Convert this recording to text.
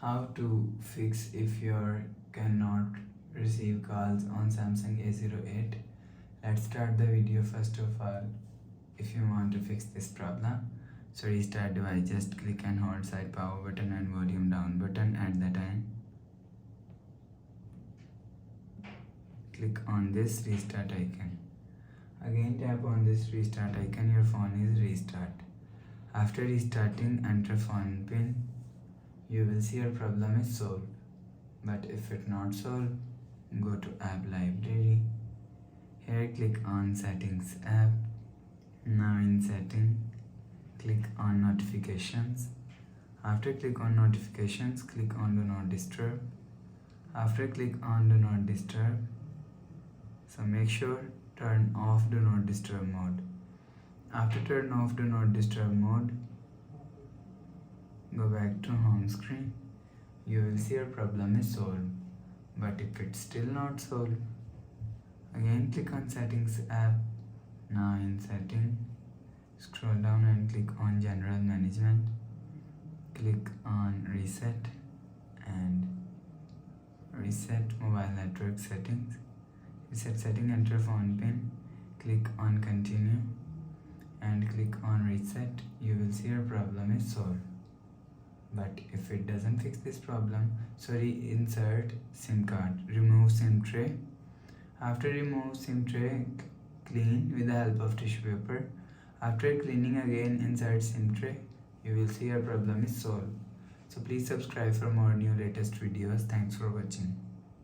How to fix if you cannot receive calls on Samsung A08. Let's start the video. First of all, if you want to fix this problem, so restart device, just click and hold side power button and volume down button at the time. Click on this restart icon. Again tap on this restart icon, your phone is restart. After restarting, enter phone pin. You will see your problem is solved. But if it not solved, go to app library. Here click on settings app. Now in setting, click on notifications. After click on notifications, click on do not disturb. After click on do not disturb, so make sure turn off do not disturb mode. After turn off do not disturb mode, go back to home screen. You will see your problem is solved. But if it's still not solved, again click on settings app. Now in setting, scroll down and click on general management. Click on reset and reset mobile network settings. Reset setting, enter phone pin, click on continue and click on reset. You will see your problem is solved. But if it doesn't fix this problem, insert SIM card, remove SIM tray. After remove SIM tray, clean with the help of tissue paper. After cleaning again, insert SIM tray. You will see your problem is solved. So please subscribe for more new latest videos. Thanks for watching.